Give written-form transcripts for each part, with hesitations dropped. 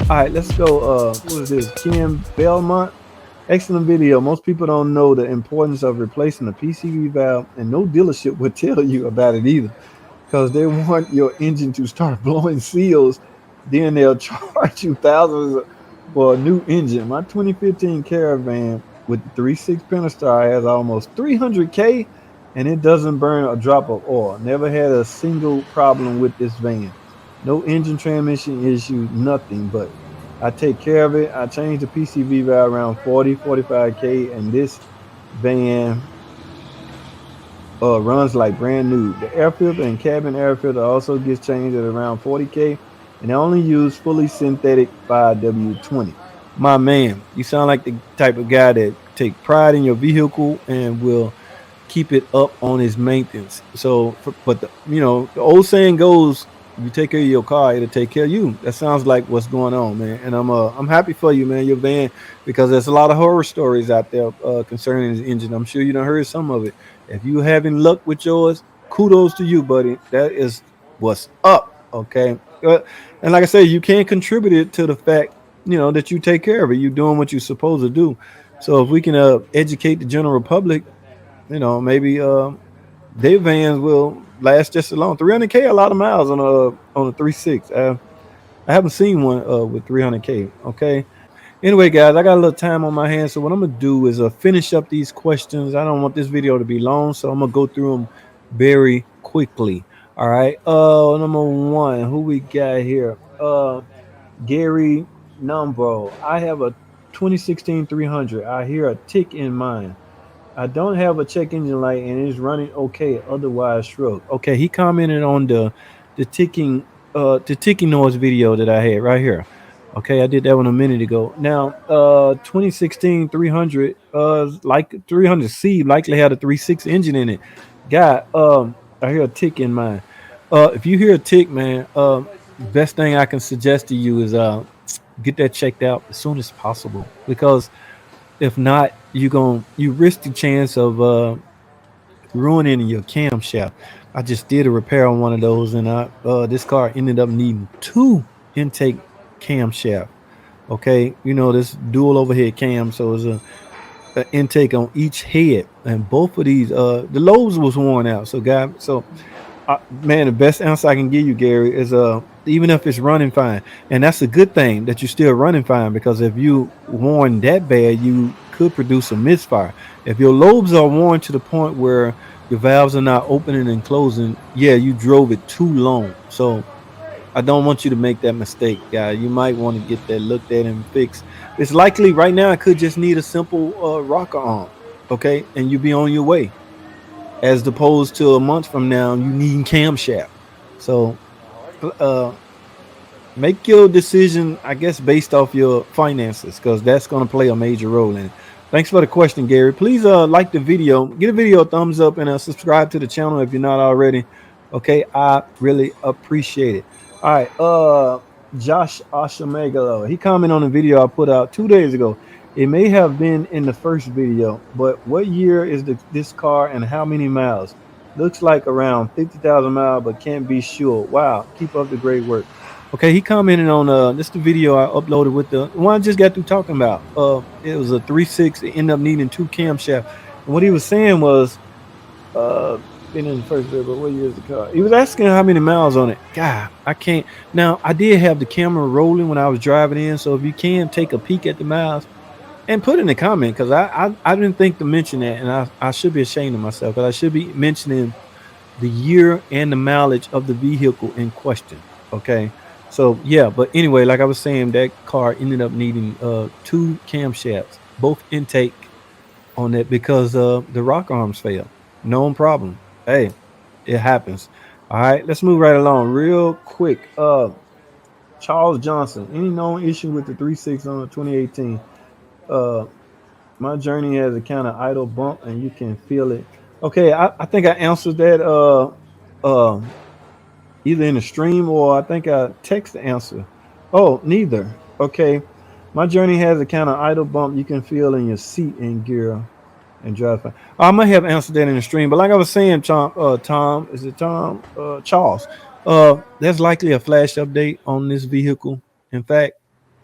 All right, let's go. What is this? Kim Belmont. Excellent video. Most people don't know the importance of replacing the PCV valve, and no dealership would tell you about it either, because they want your engine to start blowing seals. Then they'll charge you thousands for a new engine. My 2015 Caravan with the 3.6 Pentastar has almost 300K, and it doesn't burn a drop of oil. Never had a single problem with this van. No engine transmission issue, nothing. But I take care of it. I changed the PCV valve around 45K, and this van runs like brand new. The air filter and cabin air filter also gets changed at around 40K, and I only use fully synthetic 5W20. My man, you sound like the type of guy that take pride in your vehicle and will keep it up on his maintenance. So, but the old saying goes, you take care of your car, it'll take care of you. That sounds like what's going on, man. And I'm happy for you, man. Your van, because there's a lot of horror stories out there concerning his engine. I'm sure you done heard some of it. If you having luck with yours, kudos to you, buddy. That is what's up. Okay. And like I said, you can contribute it to the fact, that you take care of it. You're doing what you're supposed to do. So if we can educate the general public, maybe their vans will last just as long. 300K, a lot of miles on a 3.6. I haven't seen one with 300K. Okay. Anyway, guys, I got a little time on my hands, so what I'm gonna do is finish up these questions. I don't want this video to be long, so I'm gonna go through them very quickly. All right. Number one, who we got here? Gary Numbro. I have a 2016 300. I hear a tick in mine. I don't have a check engine light and it's running okay. Otherwise, shrug. Okay, he commented on the ticking the ticking noise video that I had right here. Okay, I did that one a minute ago. Now, 2016 300, like 300C, likely had a 3.6 engine in it. Guy, I hear a tick in mine. If you hear a tick, man, best thing I can suggest to you is get that checked out as soon as possible, because if not, you risk the chance of ruining your camshaft. I just did a repair on one of those, and this car ended up needing two intake camshaft. Okay, this dual overhead cam, so it's a intake on each head, and both of these the lobes was worn out. Man, the best answer I can give you, Gary, is even if it's running fine, and that's a good thing that you're still running fine, because if you worn that bad, you could produce a misfire. If your lobes are worn to the point where your valves are not opening and closing, yeah, you drove it too long. So I don't want you to make that mistake, guy. You might want to get that looked at and fixed. It's likely right now it could just need a simple rocker arm, okay, and you be on your way, as opposed to a month from now you needing camshaft. So uh, make your decision, I guess, based off your finances, because that's going to play a major role in it. Thanks for the question, Gary. Please like the video, get a video a thumbs up, and subscribe to the channel if you're not already. Okay, I really appreciate it. All right, Josh Oshamegalo, he commented on the video I put out 2 days ago. It may have been in the first video, but what year is this car and how many miles? Looks like around 50,000 miles, but can't be sure. Wow, keep up the great work. Okay, he commented on this the video I uploaded with the one I just got through talking about. It was a 3.6. It ended up needing two camshaft. And what he was saying was, uh, been in the first video, but what year is the car? He was asking how many miles on it. God, I can't. Now I did have the camera rolling when I was driving in, so if you can take a peek at the miles and put in the comment, because I didn't think to mention that, and I should be ashamed of myself, because I should be mentioning the year and the mileage of the vehicle in question. Okay. So yeah, but anyway, like I was saying, that car ended up needing two camshafts, both intake on that, because the rock arms failed. No problem. Hey, it happens. All right, let's move right along real quick. Charles Johnson, any known issue with the 3.6 on the 2018? Uh, my journey has a kind of idle bump, and you can feel it. Okay, I think I answered that uh, either in the stream, or I think I text the answer. Oh, neither. Okay, my journey has a kind of idle bump you can feel in your seat and gear and drive fine. I might have answered that in the stream, but like I was saying, Tom, is it Tom? Charles. There's likely a flash update on this vehicle. In fact,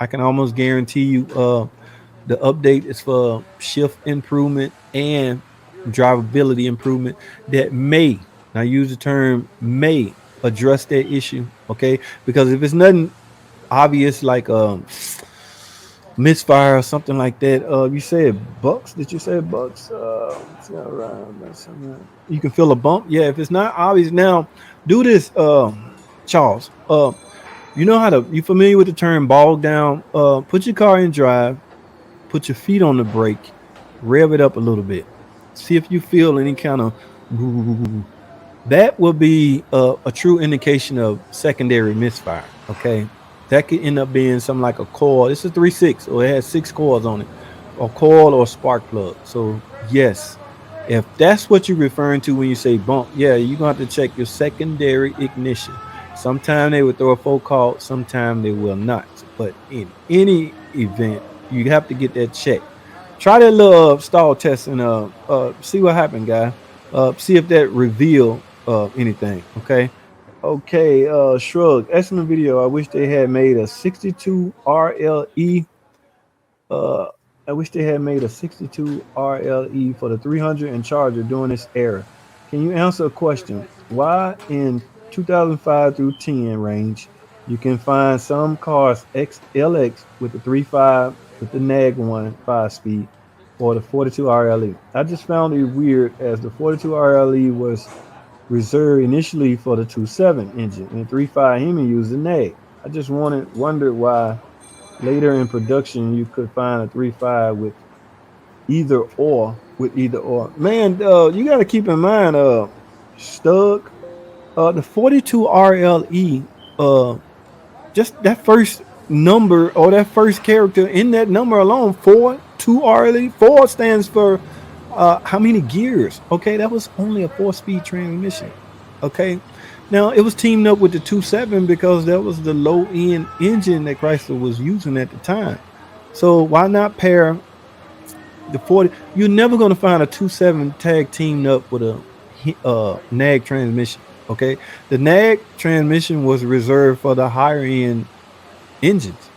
I can almost guarantee you the update is for shift improvement and drivability improvement that may, now use the term may, address that issue. Okay, because if it's nothing obvious like misfire or something like that, you said bucks, did you say bucks? You can feel a bump. Yeah, if it's not obvious. Now do this, Charles. You know how to, you familiar with the term bog down? Put your car in drive, put your feet on the brake, rev it up a little bit. See if you feel any kind of, that will be a true indication of secondary misfire. Okay, that could end up being something like a coil. It's a 3.6, or it has 6 coils on it, a coil or spark plug. So yes, if that's what you're referring to when you say bump, yeah, you're gonna have to check your secondary ignition. Sometimes they will throw a full call, sometimes they will not. But in any event, you have to get that checked. Try that little stall test and see what happened, guy. See if that reveal anything. Okay, shrug. Excellent video. I wish they had made a 62 RLE. Uh, I wish they had made a 62 RLE for the 300 and Charger during this era. Can you answer a question? Why in 2005 through 10 range you can find some cars XLX with the 3.5 with the NAG 1 5-speed or the 42 RLE? I just found it weird as the 42 RLE was reserved initially for the 2.7 engine and 3.5 Hemi used the NAG. I just wondered why later in production you could find a 3.5 with either or. Man, you got to keep in mind, Stug, the 42 RLE, just that first number or that first character in that number alone, 42 RLE. 4 stands for how many gears? Okay, that was only a 4-speed transmission. Okay, now it was teamed up with the 2.7 because that was the low end engine that Chrysler was using at the time. So why not pair the 40? You're never going to find a 2.7 tag teamed up with a NAG transmission. Okay, the NAG transmission was reserved for the higher end engines,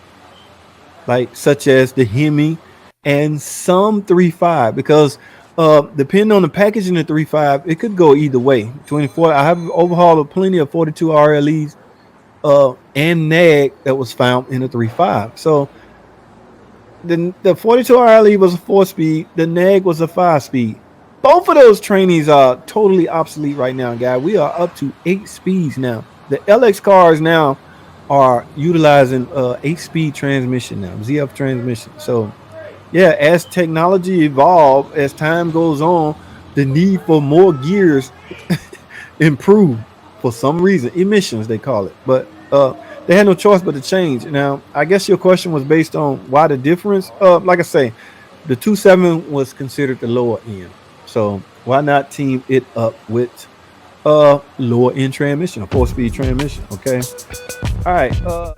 like such as the Hemi and some 3.5, because depending on the package in the 3.5, it could go either way. 24. I have overhauled plenty of 42 RLEs and NAG that was found in the 3.5. So the 42 RLE was a 4-speed, the NAG was a 5-speed. Both of those trainees are totally obsolete right now, guys. We are up to 8 speeds now. The LX cars now are utilizing 8-speed transmission now, ZF transmission. So yeah, as technology evolves, as time goes on, the need for more gears improve for some reason. Emissions, they call it. But they had no choice but to change. Now, I guess your question was based on why the difference. Like I say, the 2.7 was considered the lower end. So why not team it up with lower end transmission, a 4-speed transmission? Okay. All right.